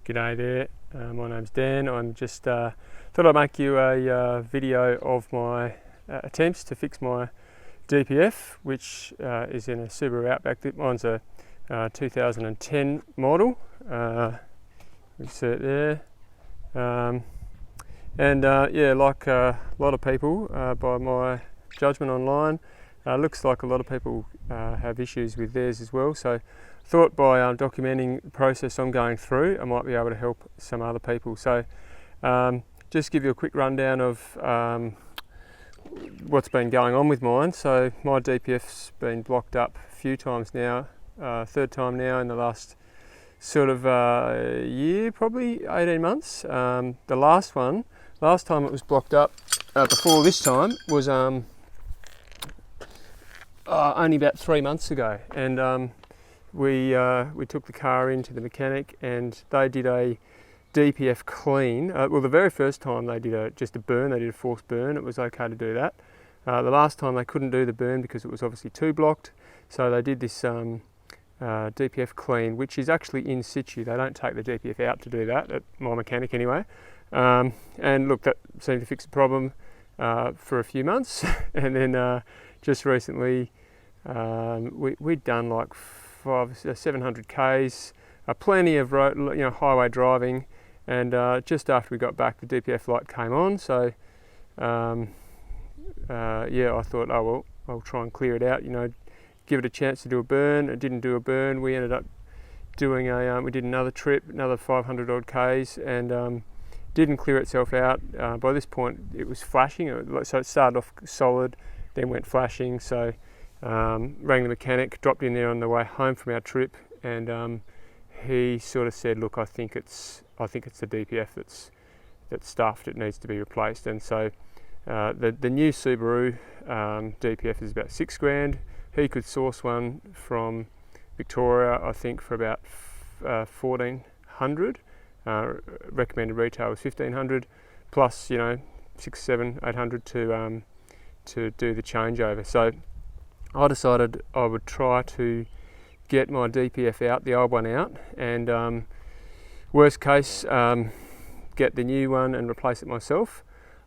G'day there, my name's Dan. I'm just thought I'd make you a video of my attempts to fix my DPF, which is in a Subaru Outback. Mine's a 2010 model. You see it there. Yeah, like a lot of people, by my judgment online, looks like a lot of people have issues with theirs as well. So thought by documenting the process I'm going through, I might be able to help some other people. So just give you a quick rundown of what's been going on with mine. So my DPF's been blocked up a few times now, third time now in the last sort of year, probably 18 months. The last time it was blocked up before this time was only about 3 months ago, and we took the car into the mechanic and they did a DPF clean. Well, the very first time they did just a burn, they did a forced burn. It was okay to do that. The last time they couldn't do the burn because it was obviously too blocked, so they did this DPF clean, which is actually in situ. They don't take the DPF out to do that, at my mechanic anyway. And look, that seemed to fix the problem for a few months. And then just recently we'd done like 700 Ks, plenty of road, highway driving, and just after we got back, the DPF light came on. So yeah, I thought, oh well, I'll try and clear it out, give it a chance to do a burn. It didn't do a burn. We ended up doing we did another trip, another 500 odd Ks, and didn't clear itself out. By this point it was flashing, so it started off solid, then went flashing. So rang the mechanic, dropped in there on the way home from our trip, and he sort of said, look, I think it's the DPF that's stuffed, it needs to be replaced. And so the new Subaru DPF is about $6,000. He could source one from Victoria, I think, for about $1,400. Recommended retail was $1,500, plus 600, 700, 800 to do the changeover. So I decided I would try to get my DPF out, the old one out, and worst case, get the new one and replace it myself.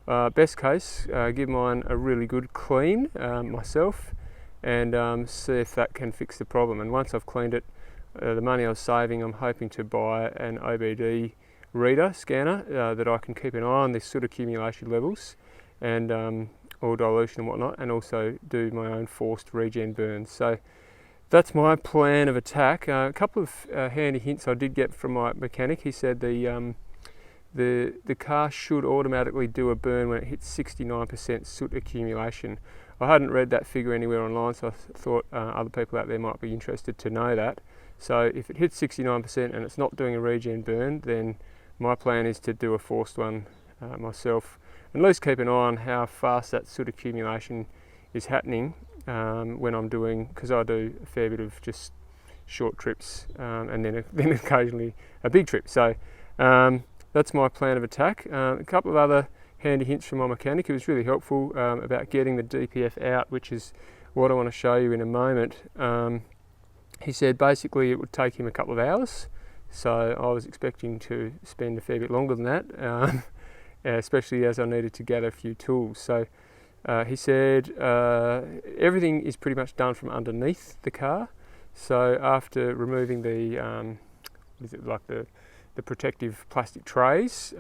Best case, give mine a really good clean myself, and see if that can fix the problem. And once I've cleaned it, the money I was saving, I'm hoping to buy an OBD reader scanner that I can keep an eye on this soot accumulation levels and or dilution and whatnot, and also do my own forced regen burns. So that's my plan of attack. A couple of handy hints I did get from my mechanic. He said the car should automatically do a burn when it hits 69% soot accumulation. I hadn't read that figure anywhere online, so I thought other people out there might be interested to know that. So if it hits 69% and it's not doing a regen burn, then my plan is to do a forced one myself, and at least keep an eye on how fast that soot accumulation is happening when I'm doing, because I do a fair bit of just short trips and then occasionally a big trip. So that's my plan of attack. A couple of other handy hints from my mechanic. He was really helpful about getting the DPF out, which is what I want to show you in a moment. He said basically it would take him a couple of hours, so I was expecting to spend a fair bit longer than that, especially as I needed to gather a few tools. So he said everything is pretty much done from underneath the car. So after removing the the protective plastic trays,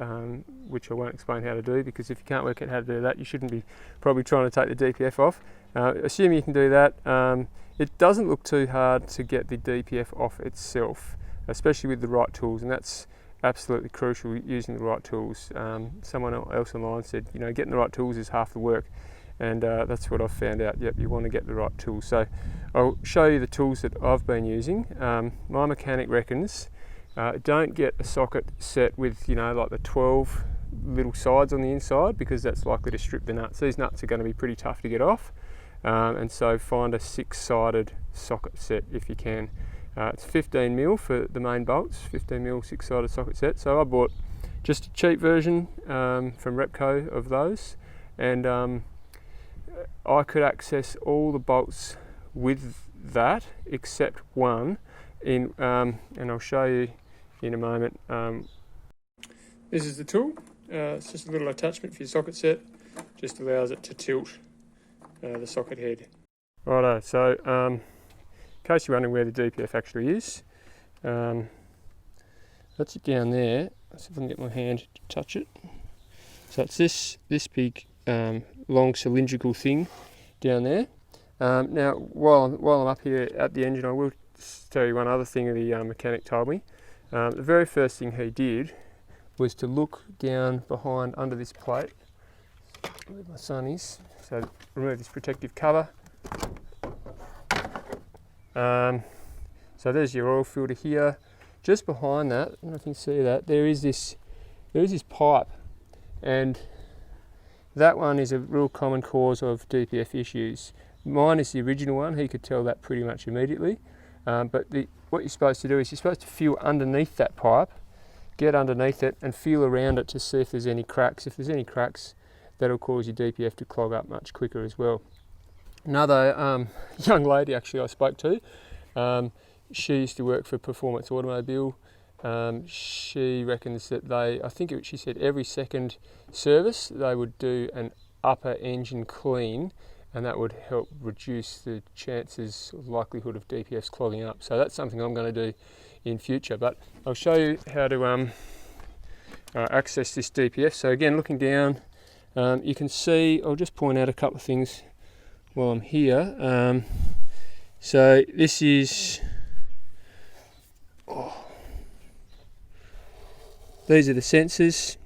which I won't explain how to do, because if you can't work out how to do that, you shouldn't be probably trying to take the DPF off. Assuming you can do that, it doesn't look too hard to get the DPF off itself, especially with the right tools, and that's absolutely crucial, using the right tools. Someone else online said, getting the right tools is half the work, and that's what I've found out. Yep, you want to get the right tools. So I'll show you the tools that I've been using. My mechanic reckons don't get a socket set with like the 12 little sides on the inside, because that's likely to strip the nuts. These nuts are going to be pretty tough to get off, and so find a 6-sided socket set if you can. It's 15mm for the main bolts, 15mm 6-sided socket set. So I bought just a cheap version from Repco of those, and I could access all the bolts with that except one and I'll show you in a moment. This is the tool. It's just a little attachment for your socket set. Just allows it to tilt the socket head. Righto, so in case you're wondering where the DPF actually is, that's it down there. Let's see if I can get my hand to touch it. So it's this big long cylindrical thing down there. Now, while I'm up here at the engine, I will tell you one other thing the mechanic told me. The very first thing he did was to look down behind under this plate, where my son is. So remove this protective cover. So there's your oil filter here. Just behind that, I don't know if you can see that, there is this pipe, and that one is a real common cause of DPF issues. Mine is the original one. He could tell that pretty much immediately. But what you're supposed to do is you're supposed to feel underneath that pipe, get underneath it and feel around it to see if there's any cracks. If there's any cracks, that'll cause your DPF to clog up much quicker as well. Another young lady actually I spoke to, she used to work for Performance Automobile. She reckons that she said every second service they would do an upper engine clean, and that would help reduce the chances or likelihood of DPFs clogging up. So that's something I'm going to do in future, but I'll show you how to access this DPF. So again, looking down, you can see, I'll just point out a couple of things while I'm here. So this is, these are the sensors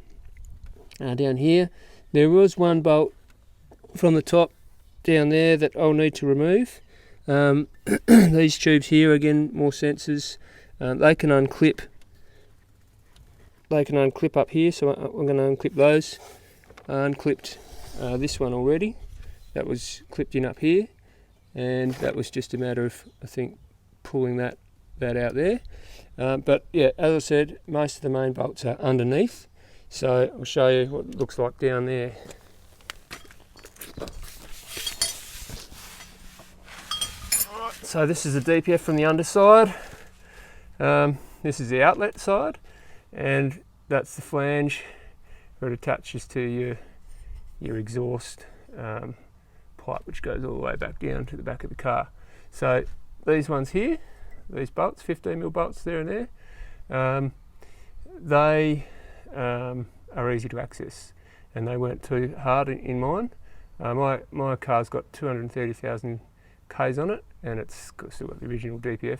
down here. There was one bolt from the top down there that I'll need to remove. These tubes here, again, more sensors. They can unclip up here, so I'm going to unclip those. I unclipped this one already. That was clipped in up here, and that was just a matter of, I think, pulling that out there. But yeah, as I said, most of the main bolts are underneath, so I'll show you what it looks like down there. So this is the DPF from the underside. This is the outlet side, and that's the flange where it attaches to your exhaust pipe, which goes all the way back down to the back of the car. So these ones here, these bolts, 15mm bolts there and there, they are easy to access, and they weren't too hard in mine. My car's got 230,000 Ks on it, and it's still got the original DPF.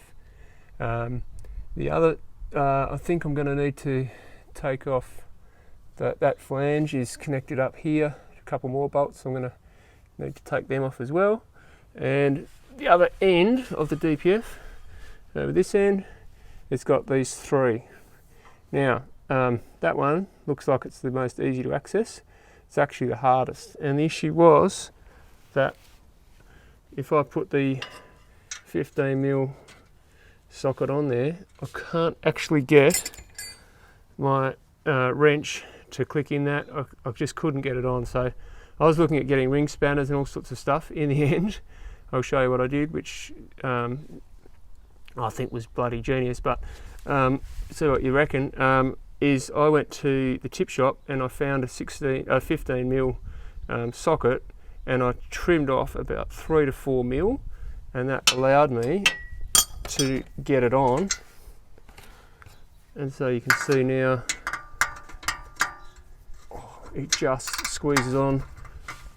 The other, I think I'm going to need to take off that flange is connected up here, a couple more bolts. I'm going to need to take them off as well. And the other end of the DPF, over this end, it's got these three. Now, that one looks like it's the most easy to access. It's actually the hardest. And the issue was that if I put the 15mm socket on there, I can't actually get my wrench to click in that. I just couldn't get it on. So I was looking at getting ring spanners and all sorts of stuff. In the end, I'll show you what I did, which I think was bloody genius. But so what you reckon is I went to the tip shop and I found a 15mm socket, and I trimmed off about 3 to 4 mil, and that allowed me to get it on. And so you can see now, it just squeezes on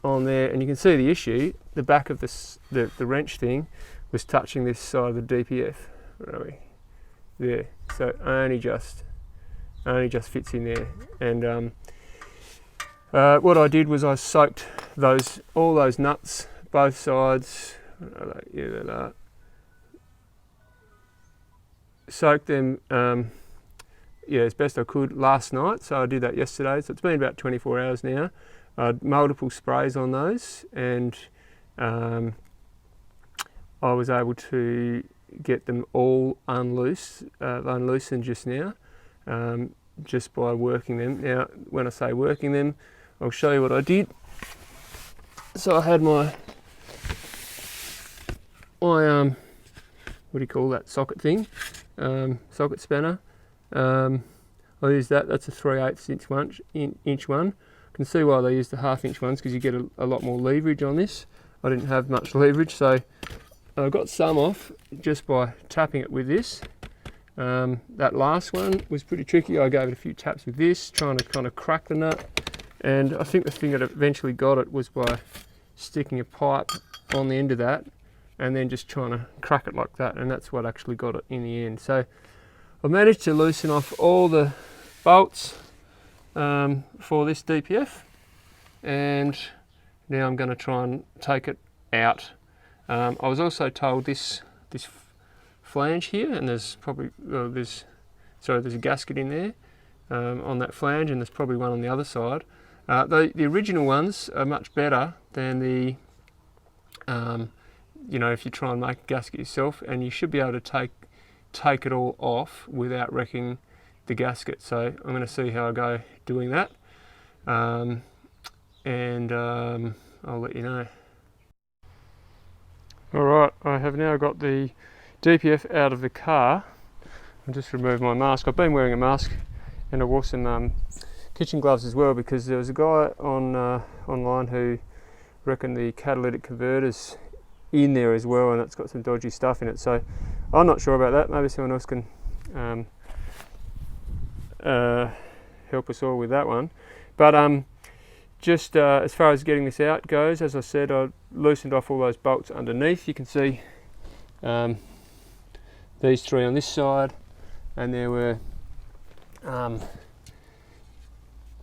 there, and you can see the issue. The back of the wrench thing was touching this side of the DPF. Where are we? There. So it only just fits in there. And what I did was I soaked all those nuts, both sides. Yeah, they are. Soaked them as best I could last night. So I did that yesterday. So it's been about 24 hours now. I had multiple sprays on those, and I was able to get them all unloosened just now, just by working them. Now, when I say working them, I'll show you what I did. So I had my what do you call that socket thing? Socket spanner. I used that. That's a 3/8 inch one. You can see why they use the 1/2 inch ones, because you get a lot more leverage on this. I didn't have much leverage, so I got some off just by tapping it with this. That last one was pretty tricky. I gave it a few taps with this, trying to kind of crack the nut. And I think the thing that eventually got it was by sticking a pipe on the end of that and then just trying to crack it like that, and that's what actually got it in the end. So I managed to loosen off all the bolts for this DPF, and now I'm going to try and take it out. I was also told this flange here, and there's probably there's a gasket in there on that flange, and there's probably one on the other side. The original ones are much better than the if you try and make a gasket yourself, and you should be able to take it all off without wrecking the gasket. So I'm going to see how I go doing that, and I'll let you know. Alright, I have now got the DPF out of the car. I'll just remove my mask. I've been wearing a mask, and I wore some kitchen gloves as well, because there was a guy online who reckoned the catalytic converter's in there as well, and it's got some dodgy stuff in it. So I'm not sure about that. Maybe someone else can help us all with that one. But just as far as getting this out goes, as I said, I loosened off all those bolts underneath. You can see these three on this side, and there were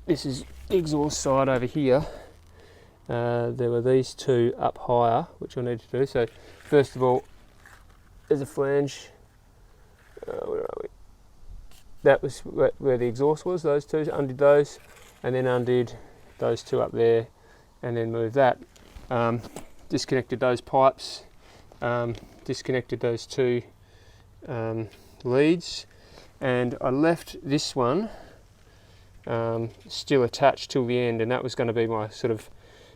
this is the exhaust side over here. There were these two up higher, which I need to do. So first of all, there's a flange. Where are we? That was where the exhaust was. Those two, undid those, and then undid those two up there, and then moved that. Disconnected those pipes. Disconnected those two leads, and I left this one still attached till the end, and that was going to be my sort of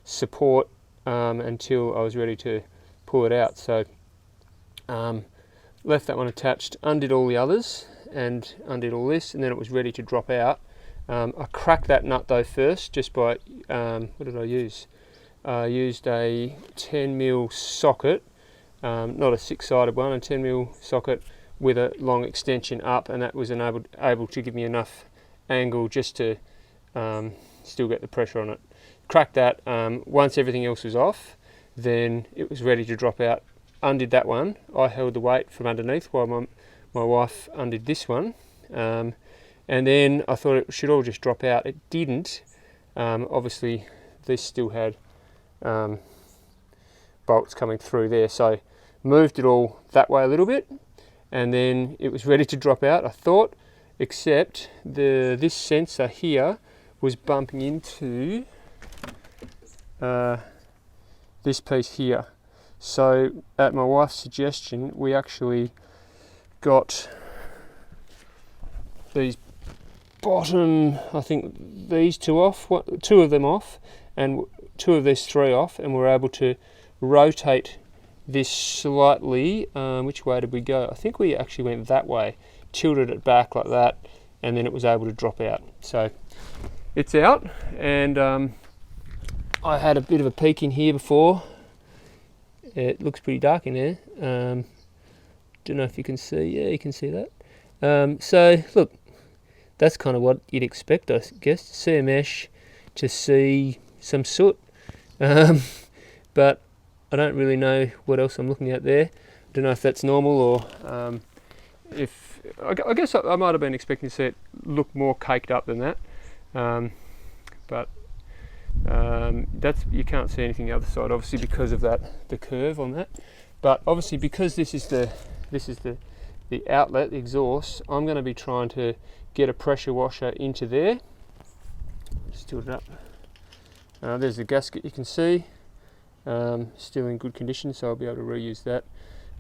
support until I was ready to pull it out. So left that one attached, undid all the others, and undid all this, and then it was ready to drop out. I cracked that nut though first, just by what did I use? I used a 10mm socket, not a 6-sided one, a 10mm socket with a long extension up, and that was able to give me enough angle just to still get the pressure on it. Cracked that. Once everything else was off, then it was ready to drop out. Undid that one. I held the weight from underneath while my wife undid this one, and then I thought it should all just drop out. It didn't. Obviously this still had bolts coming through there, so moved it all that way a little bit, and then it was ready to drop out, I thought, except this sensor here was bumping into this piece here. So at my wife's suggestion, we actually got these bottom, I think these two off, two of them off, and two of these three off, and we're able to rotate this slightly. Which way did we go? I think we actually went that way, tilted it back like that, and then it was able to drop out. So it's out, and I had a bit of a peek in here before. It looks pretty dark in there. Don't know if you can see. Yeah, you can see that. So look, that's kind of what you'd expect, I guess, to see a mesh, to see some soot. But I don't really know what else I'm looking at there. I don't know if that's normal, or if I guess I might have been expecting to see it look more caked up than that. But that's, you can't see anything the other side, obviously, because of that, the curve on that. But obviously, because this is the outlet, the exhaust, I'm going to be trying to get a pressure washer into there. Just tilt it up. There's the gasket, you can see, still in good condition, so I'll be able to reuse that.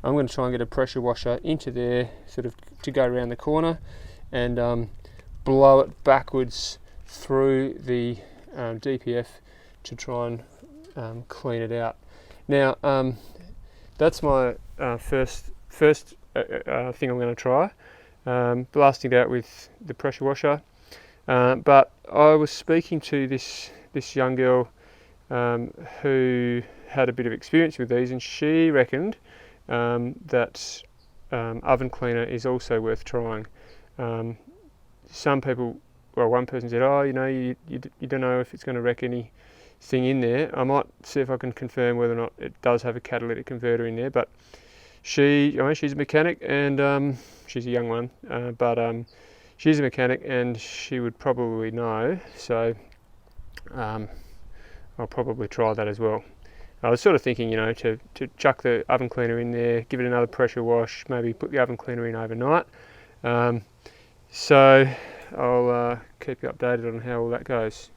I'm going to try and get a pressure washer into there, sort of to go around the corner, and blow it backwards through the DPF to try and clean it out. Now that's my first thing I'm going to try. blasting it out with the pressure washer. But I was speaking to this young girl who had a bit of experience with these, and she reckoned that oven cleaner is also worth trying. Some people, well, one person said, "Oh, you don't know if it's going to wreck anything in there." I might see if I can confirm whether or not it does have a catalytic converter in there. But she's a mechanic, and she's a young one, but she's a mechanic, and she would probably know. So I'll probably try that as well. I was sort of thinking, to chuck the oven cleaner in there, give it another pressure wash, maybe put the oven cleaner in overnight. So I'll keep you updated on how all that goes.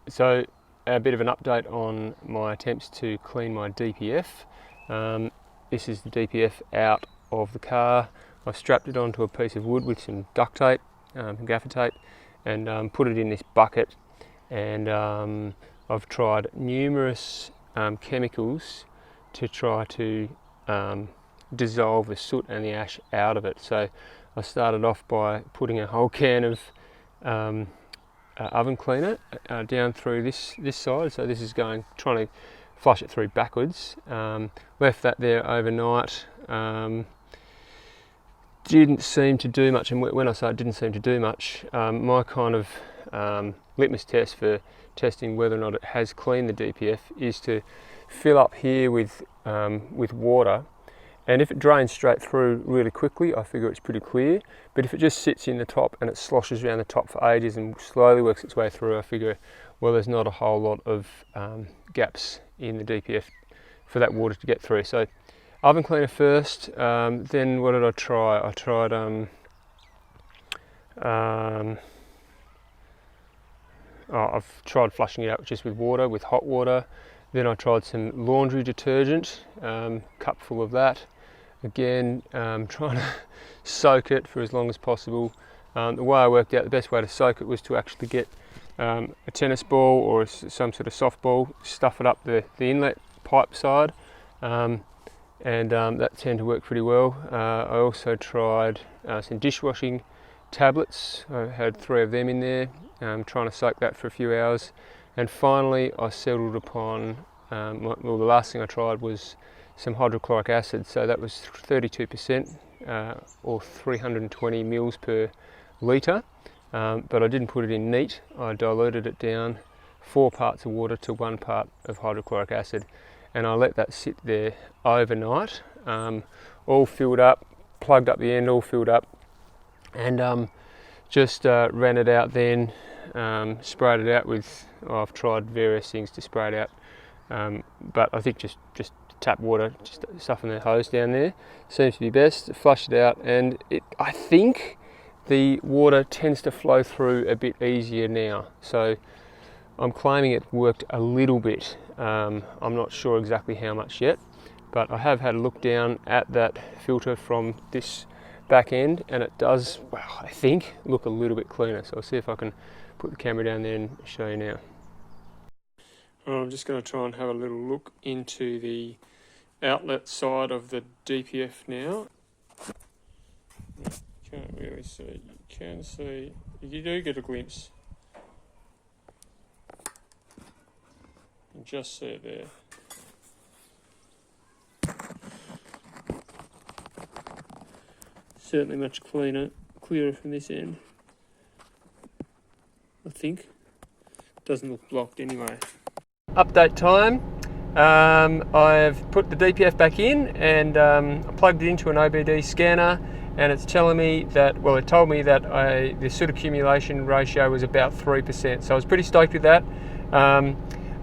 So a bit of an update on my attempts to clean my DPF. This is the DPF out of the car. I've strapped it onto a piece of wood with some duct tape, gaffer tape, and put it in this bucket. And I've tried numerous chemicals to try to dissolve the soot and the ash out of it. So I started off by putting a whole can of oven cleaner down through this side. So this is trying to flush it through backwards. Left that there overnight. Didn't seem to do much, and when I say it didn't seem to do much, my kind of litmus test for testing whether or not it has cleaned the DPF is to fill up here with water, and if it drains straight through really quickly, I figure it's pretty clear. But if it just sits in the top and it sloshes around the top for ages and slowly works its way through, I figure, well, there's not a whole lot of gaps in the DPF for that water to get through. So oven cleaner first, then what did I try? I tried I've tried flushing it out just with water, with hot water. Then I tried some laundry detergent, cupful of that. Again, trying to soak it for as long as possible. The way I worked out the best way to soak it was to actually get a tennis ball or some sort of softball, stuff it up the inlet pipe side, and that tended to work pretty well. I also tried some dishwashing tablets. I had 3 of them in there, trying to soak that for a few hours. And finally I settled upon, the last thing I tried was some hydrochloric acid. So that was 32% or 320 mils per litre, but I didn't put it in neat. I diluted it down 4 parts of water to 1 part of hydrochloric acid, and I let that sit there overnight, all filled up, plugged up the end, all filled up, and just ran it out then, sprayed it out with, I've tried various things to spray it out, but I think just tap water, just stuffing the hose down there seems to be best. Flush it out, and I think the water tends to flow through a bit easier now. So I'm claiming it worked a little bit. I'm not sure exactly how much yet, but I have had a look down at that filter from this back end, and it does, well, I think, look a little bit cleaner. So I'll see if I can put the camera down there and show you now. I'm just going to try and have a little look into the outlet side of the DPF now. Can't really see. You can see. You do get a glimpse. You can just see it there. Certainly much clearer from this end. I think. Doesn't look blocked anyway. Update time. I've put the DPF back in, and I plugged it into an OBD scanner, and it's telling me that, well, it told me that the soot accumulation ratio was about 3%. So I was pretty stoked with that.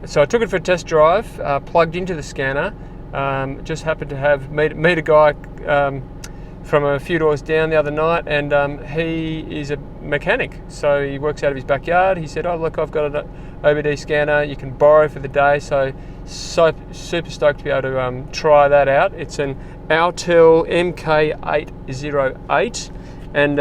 So I took it for a test drive, plugged into the scanner. Just happened to have meet a guy from a few doors down the other night, and he is a mechanic, so he works out of his backyard. He said, "Oh look, I've got an OBD scanner you can borrow for the day." So super stoked to be able to try that out. It's an Autel MK808, and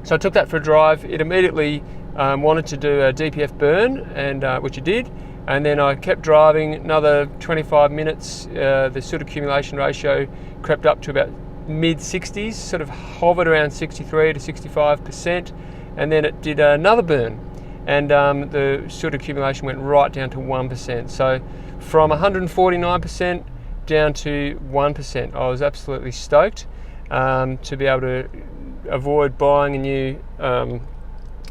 so I took that for a drive. It immediately wanted to do a DPF burn, and which it did, and then I kept driving another 25 minutes. The soot accumulation ratio crept up to about mid-60s, sort of hovered around 63 to 65%, and then it did another burn, and the soot accumulation went right down to 1%. So from 149% down to 1%. I was absolutely stoked to be able to avoid buying a new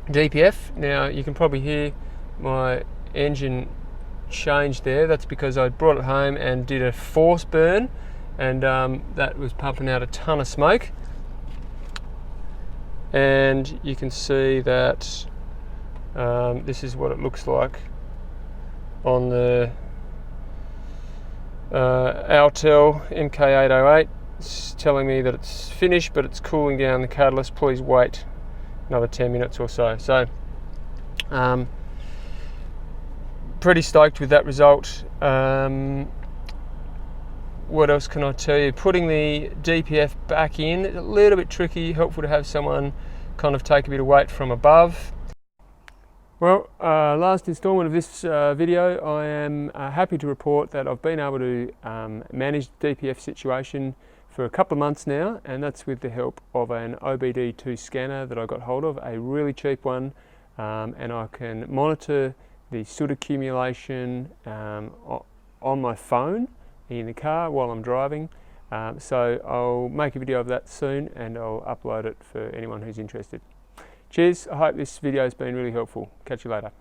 DPF. Now you can probably hear my engine change there. That's because I brought it home and did a force burn, and that was pumping out a ton of smoke. And you can see that this is what it looks like on the Autel MK808. It's telling me that it's finished, but it's cooling down the catalyst. Please wait another 10 minutes or so. So pretty stoked with that result. What else can I tell you? Putting the DPF back in, a little bit tricky. Helpful to have someone kind of take a bit of weight from above. Well, last instalment of this video, I am happy to report that I've been able to manage the DPF situation for a couple of months now, and that's with the help of an OBD2 scanner that I got hold of, a really cheap one, and I can monitor the soot accumulation on my phone in the car while I'm driving. So I'll make a video of that soon, and I'll upload it for anyone who's interested. Cheers, I hope this video has been really helpful. Catch you later.